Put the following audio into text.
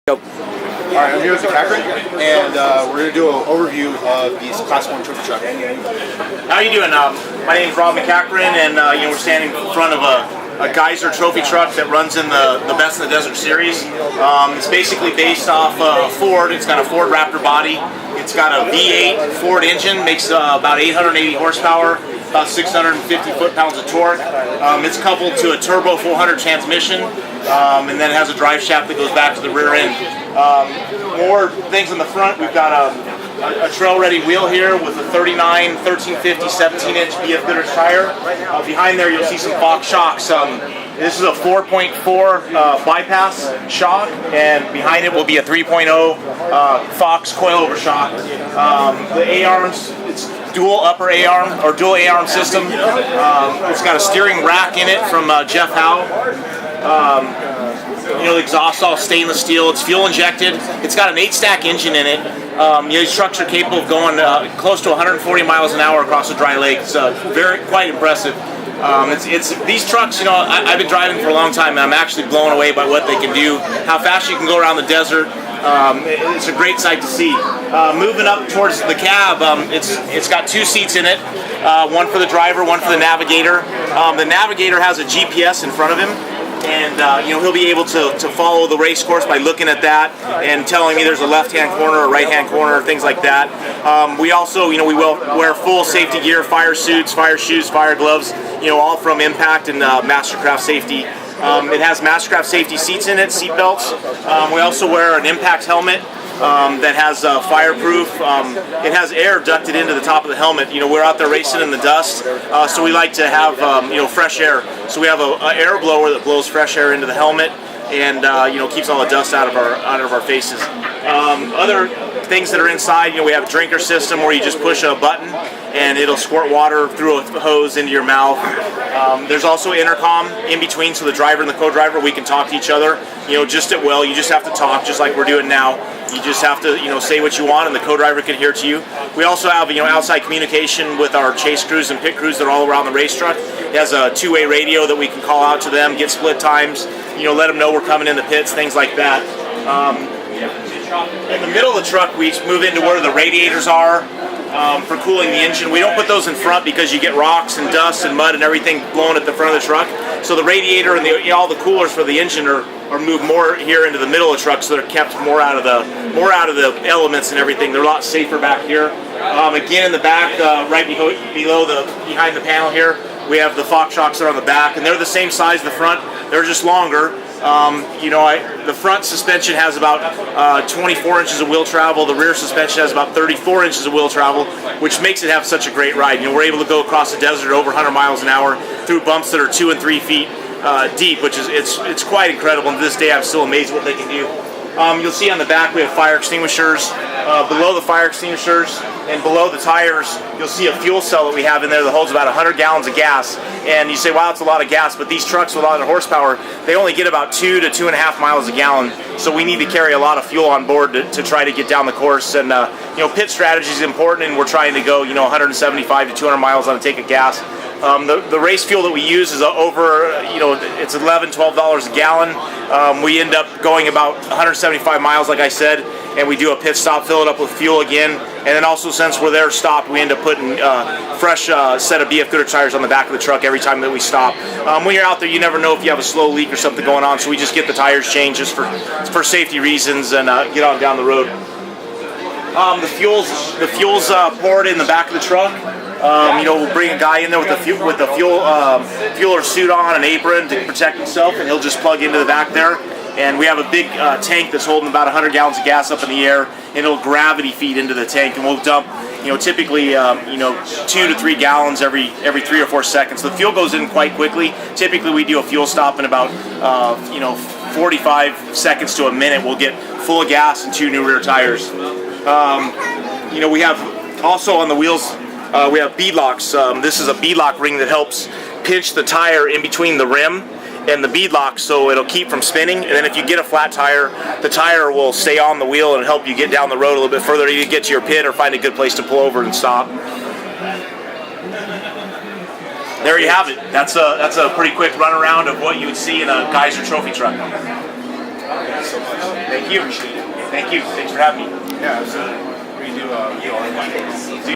Go. Alright, I'm here with Maccachren, and we're going to do an overview of these Class 1 trophy truck. How are you doing? My name is Rob Maccachren, and we're standing in front of a Geyser trophy truck that runs in the Best in the Desert series. It's basically based off Ford. It's got a Ford Raptor body. It's got a V8 Ford engine, makes about 880 horsepower, about 650 foot-pounds of torque. It's coupled to a turbo 400 transmission, and then it has a drive shaft that goes back to the rear end. More things in the front. We've got a trail-ready wheel here with a 39, 1350, 17-inch BF Goodrich tire. Behind there, you'll see some Fox shocks. This is a 4.4 bypass shock, and behind it will be a 3.0 Fox coilover shock. The A-arms, it's dual upper A-arm or dual A-arm system. It's got a steering rack in it from Jeff Howe. The exhaust all stainless steel. It's fuel injected. It's got an 8-stack engine in it. These trucks are capable of going close to 140 miles an hour across a dry lake. It's quite impressive. These trucks, I've been driving for a long time, and I'm actually blown away by what they can do, how fast you can go around the desert. It's a great sight to see. Moving up towards the cab, it's got 2 seats in it, one for the driver, one for the navigator. The navigator has a GPS in front of him, and he'll be able to follow the race course by looking at that and telling me there's a left-hand corner or right-hand corner, things like that. We also, we will wear full safety gear, fire suits, fire shoes, fire gloves, all from Impact and Mastercraft Safety. It has Mastercraft Safety seats in it, seat belts. We also wear an Impact helmet that has fireproof. It has air ducted into the top of the helmet. We're out there racing in the dust, so we like to have fresh air. So we have an air blower that blows fresh air into the helmet, and keeps all the dust out of our faces. Other things that are inside, we have a drinker system where you just push a button and it'll squirt water through a hose into your mouth. There's also intercom in between, so the driver and the co-driver, we can talk to each other, just at will. You just have to talk, just like we're doing now. You just have to, say what you want, and the co-driver can hear to you. We also have, outside communication with our chase crews and pit crews that are all around the race truck. It has a 2-way radio that we can call out to them, get split times, let them know we're coming in the pits, things like that. In the middle of the truck, we move into where the radiators are for cooling the engine. We don't put those in front because you get rocks and dust and mud and everything blowing at the front of the truck. So the radiator and all the coolers for the engine are moved more here into the middle of the truck, so they're kept more out of the elements and everything. They're a lot safer back here. Again, in the back, right behind the panel here, we have the Fox shocks that are on the back, and they're the same size as the front. They're just longer. The front suspension has about 24 inches of wheel travel. The rear suspension has about 34 inches of wheel travel, which makes it have such a great ride. We're able to go across the desert over 100 miles an hour through bumps that are 2 and 3 feet deep, which is it's quite incredible. And to this day, I'm still amazed at what they can do. You'll see on the back we have fire extinguishers. Below the fire extinguishers and below the tires, you'll see a fuel cell that we have in there that holds about 100 gallons of gas. And you say, wow, that's a lot of gas, but these trucks with a lot of horsepower, they only get about 2 to 2.5 miles a gallon. So we need to carry a lot of fuel on board to try to get down the course. And pit strategy is important, and we're trying to go 175 to 200 miles on a tank of gas. The race fuel that we use is it's $11, $12 a gallon. We end up going about 175 miles, like I said, and we do a pit stop, fill it up with fuel again, and then also, since we're there stopped, we end up putting fresh set of BF Goodrich tires on the back of the truck every time that we stop. When you're out there, you never know if you have a slow leak or something going on, so we just get the tires changed just for safety reasons and get on down the road. The fuel's poured in the back of the truck. We'll bring a guy in there with the fueler suit on, an apron to protect himself, and he'll just plug into the back there. And we have a big tank that's holding about 100 gallons of gas up in the air, and it'll gravity feed into the tank, and we'll dump, typically, 2 to 3 gallons every 3 or 4 seconds. The fuel goes in quite quickly. Typically, we do a fuel stop in about, 45 seconds to a minute. We'll get full of gas and 2 new rear tires. We have also on the wheels, we have bead locks. This is a bead lock ring that helps pinch the tire in between the rim and the bead lock, so it'll keep from spinning. And then if you get a flat tire, the tire will stay on the wheel and help you get down the road a little bit further. You get to your pit or find a good place to pull over and stop. There you have it. That's a pretty quick run around of what you would see in a Geyser trophy truck. Thank you so much. Thank you. Appreciate it. Thank you. Thanks for having me. Yeah, absolutely. We do all the